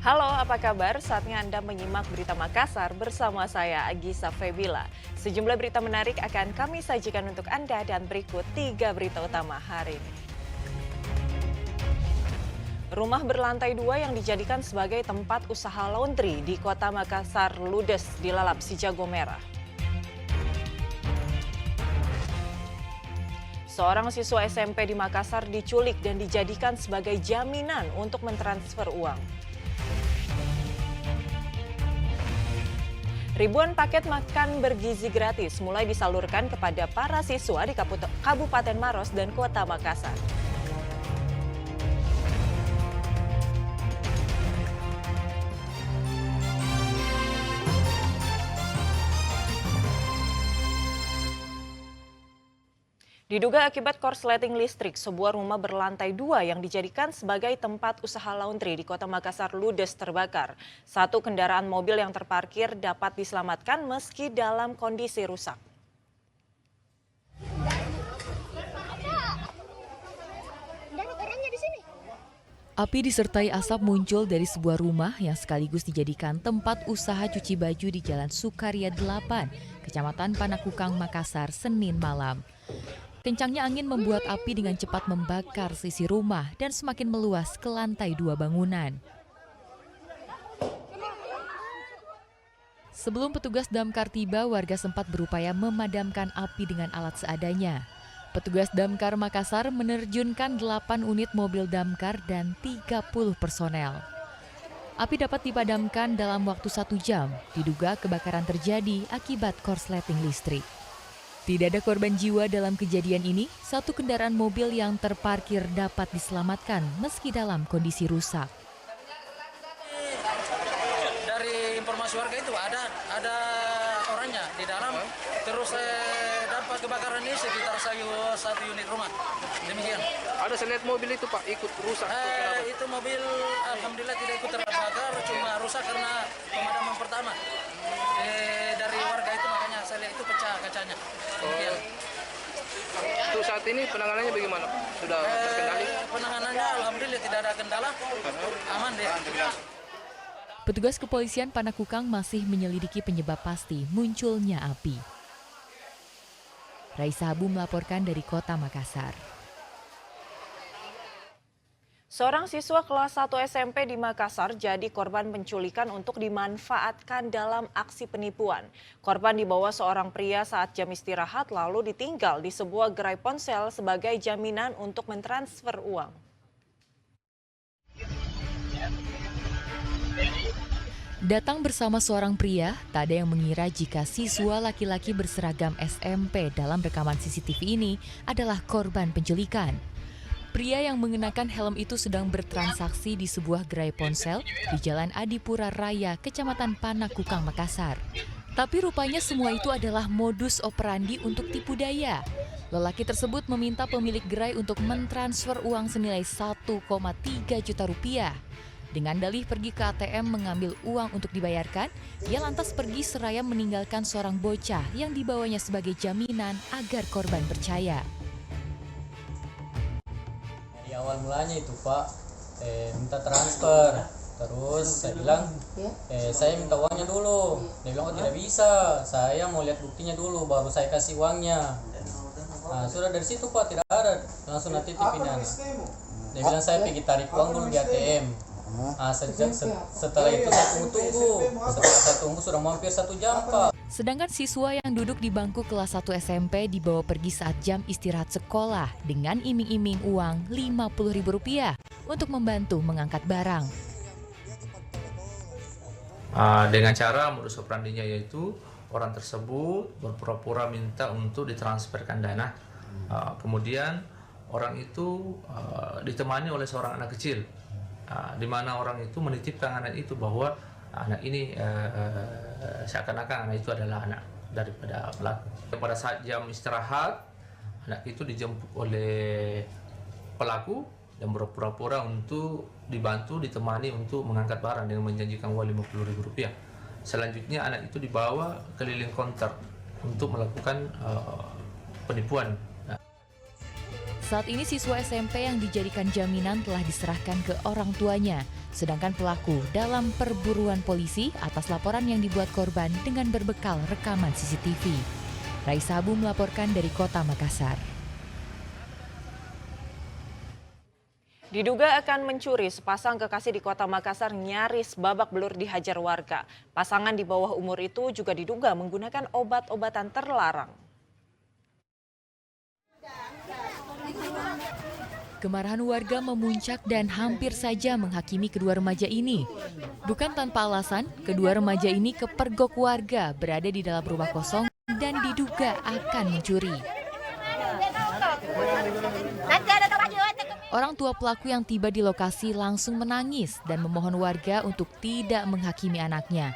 Halo, apa kabar? Saatnya Anda menyimak Berita Makassar bersama saya, Agisa Febila. Sejumlah berita menarik akan kami sajikan untuk Anda dan berikut 3 berita utama hari ini. Rumah berlantai 2 yang dijadikan sebagai tempat usaha laundry di kota Makassar ludes dilalap si jago merah. Seorang siswa SMP di Makassar diculik dan dijadikan sebagai jaminan untuk mentransfer uang. Ribuan paket makan bergizi gratis mulai disalurkan kepada para siswa di Kabupaten Maros dan Kota Makassar. Diduga akibat korsleting listrik, sebuah rumah berlantai 2 yang dijadikan sebagai tempat usaha laundry di Kota Makassar ludes terbakar. Satu kendaraan mobil yang terparkir dapat diselamatkan meski dalam kondisi rusak. Api disertai asap muncul dari sebuah rumah yang sekaligus dijadikan tempat usaha cuci baju di Jalan Sukaria 8, Kecamatan Panakukang, Makassar, Senin malam. Kencangnya angin membuat api dengan cepat membakar sisi rumah dan semakin meluas ke lantai 2 bangunan. Sebelum petugas damkar tiba, warga sempat berupaya memadamkan api dengan alat seadanya. Petugas damkar Makassar menerjunkan 8 unit mobil damkar dan 30 personel. Api dapat dipadamkan dalam waktu 1 jam. Diduga kebakaran terjadi akibat korsleting listrik. Tidak ada korban jiwa dalam kejadian ini. Satu kendaraan mobil yang terparkir dapat diselamatkan meski dalam kondisi rusak. Dari informasi warga itu ada orangnya di dalam. Terus dampak kebakaran ini sekitar 1 unit rumah. Demikian. Ada saya lihat mobil itu Pak ikut rusak. Itu mobil alhamdulillah tidak ikut terbakar, cuma rusak karena pemadaman pertama. Dari warga itu makanya saya lihat itu pecah kacanya. Demikian. Untuk saat ini penanganannya bagaimana Pak? Sudah terkendali? Penanganannya alhamdulillah tidak ada kendala. Aman deh. Petugas kepolisian Panakukang masih menyelidiki penyebab pasti munculnya api. Raisa Habu melaporkan dari Kota Makassar. Seorang siswa kelas 1 SMP di Makassar jadi korban penculikan untuk dimanfaatkan dalam aksi penipuan. Korban dibawa seorang pria saat jam istirahat lalu ditinggal di sebuah gerai ponsel sebagai jaminan untuk mentransfer uang. Datang bersama seorang pria, tak ada yang mengira jika siswa laki-laki berseragam SMP dalam rekaman CCTV ini adalah korban penculikan. Pria yang mengenakan helm itu sedang bertransaksi di sebuah gerai ponsel di Jalan Adipura Raya, Kecamatan Panakukang, Makassar. Tapi rupanya semua itu adalah modus operandi untuk tipu daya. Lelaki tersebut meminta pemilik gerai untuk mentransfer uang senilai 1,3 juta rupiah. Dengan dalih pergi ke ATM mengambil uang untuk dibayarkan, ia lantas pergi seraya meninggalkan seorang bocah yang dibawanya sebagai jaminan agar korban percaya. Di awal mulanya itu Pak minta transfer, terus saya bilang saya minta uangnya dulu. Dia bilang oh tidak bisa, saya mau lihat buktinya dulu baru saya kasih uangnya. Nah, sudah dari situ Pak tidak ada, langsung nanti tipinnya. Dia bilang saya pergi tarik uang dulu di ATM. Setelah itu saya tunggu. Setelah saya tunggu sudah hampir 1 jam Pak. Sedangkan siswa yang duduk di bangku kelas 1 SMP dibawa pergi saat jam istirahat sekolah dengan iming-iming uang Rp50.000 untuk membantu mengangkat barang. Dengan cara modus operandinya yaitu orang tersebut berpura-pura minta untuk ditransferkan dana. Kemudian orang itu ditemani oleh seorang anak kecil. Di mana orang itu menitipkan anak itu bahwa anak ini seakan-akan anak itu adalah anak daripada pelaku. Pada saat jam istirahat, anak itu dijemput oleh pelaku yang berpura-pura untuk dibantu, ditemani untuk mengangkat barang dengan menjanjikan uang Rp50.000. Selanjutnya anak itu dibawa keliling konter untuk melakukan penipuan. Saat ini siswa SMP yang dijadikan jaminan telah diserahkan ke orang tuanya, sedangkan pelaku dalam perburuan polisi atas laporan yang dibuat korban dengan berbekal rekaman CCTV. Raisa Abu melaporkan dari Kota Makassar. Diduga akan mencuri, sepasang kekasih di Kota Makassar nyaris babak belur dihajar warga. Pasangan di bawah umur itu juga diduga menggunakan obat-obatan terlarang. Kemarahan warga memuncak dan hampir saja menghakimi kedua remaja ini. Bukan tanpa alasan, kedua remaja ini kepergok warga berada di dalam rumah kosong dan diduga akan mencuri. Orang tua pelaku yang tiba di lokasi langsung menangis dan memohon warga untuk tidak menghakimi anaknya.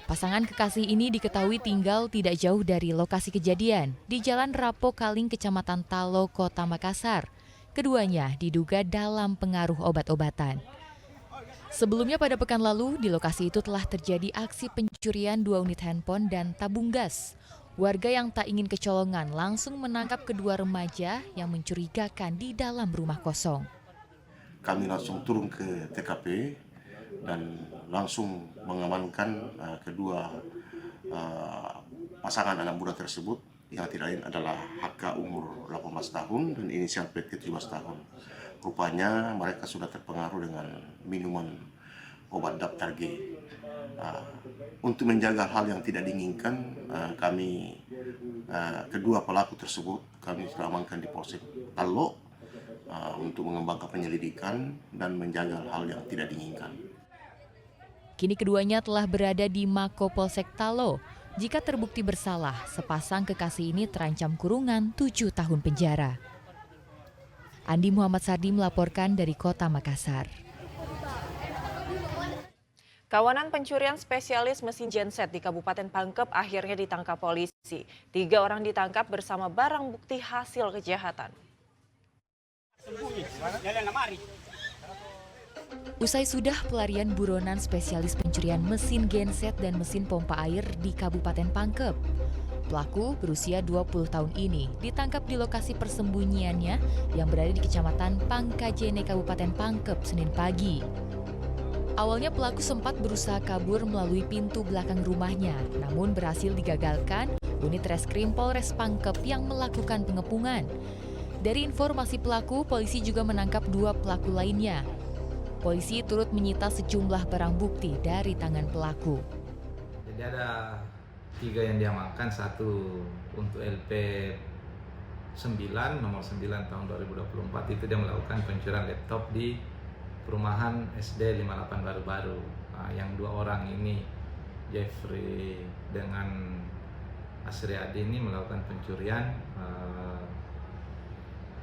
Pasangan kekasih ini diketahui tinggal tidak jauh dari lokasi kejadian di Jalan Rapo Kaling, Kecamatan Talo, Kota Makassar. Keduanya diduga dalam pengaruh obat-obatan. Sebelumnya pada pekan lalu, di lokasi itu telah terjadi aksi pencurian 2 unit handphone dan tabung gas. Warga yang tak ingin kecolongan langsung menangkap kedua remaja yang mencurigakan di dalam rumah kosong. Kami langsung turun ke TKP dan langsung mengamankan kedua pasangan anak muda tersebut yang tidak lain adalah HK umur 18 tahun dan inisial PT 17 tahun. Rupanya mereka sudah terpengaruh dengan minuman obat daftar G. Untuk menjaga hal yang tidak diinginkan, kami kedua pelaku tersebut kami telah amankan di Polsek Talo untuk mengembangkan penyelidikan dan menjaga hal yang tidak diinginkan. Kini keduanya telah berada di Mako Polsek Talo. Jika terbukti bersalah, sepasang kekasih ini terancam kurungan 7 tahun penjara. Andi Muhammad Sardi melaporkan dari Kota Makassar. Kawanan pencurian spesialis mesin genset di Kabupaten Pangkep akhirnya ditangkap polisi. 3 orang ditangkap bersama barang bukti hasil kejahatan. Usai sudah pelarian buronan spesialis pencurian mesin genset dan mesin pompa air di Kabupaten Pangkep, pelaku berusia 20 tahun ini ditangkap di lokasi persembunyiannya yang berada di Kecamatan Pangkajene, Kabupaten Pangkep, Senin pagi. Awalnya pelaku sempat berusaha kabur melalui pintu belakang rumahnya, namun berhasil digagalkan unit reskrim Polres Pangkep yang melakukan pengepungan. Dari informasi pelaku, polisi juga menangkap 2 pelaku lainnya. Polisi turut menyita sejumlah barang bukti dari tangan pelaku. Jadi ada 3 yang diamankan, 1 untuk LP 9 nomor 9 tahun 2024 itu dia melakukan pencurian laptop di perumahan SD 58 baru-baru. Yang 2 orang ini Jeffrey dengan Asriadi ini melakukan pencurian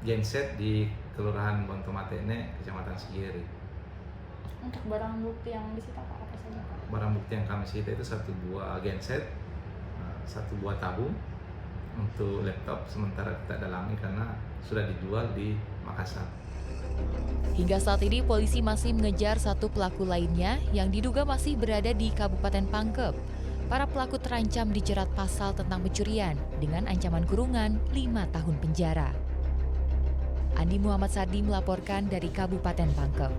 genset di Kelurahan Bontomatene, Kecamatan Sigiri. Untuk barang bukti yang disita apa saja? Barang bukti yang kami sita itu 1 buah genset, 1 buah tabung untuk laptop, sementara kita dalami karena sudah dijual di Makassar. Hingga saat ini polisi masih mengejar 1 pelaku lainnya yang diduga masih berada di Kabupaten Pangkep. Para pelaku terancam dijerat pasal tentang pencurian dengan ancaman kurungan 5 tahun penjara. Andi Muhammad Sardi melaporkan dari Kabupaten Pangkep.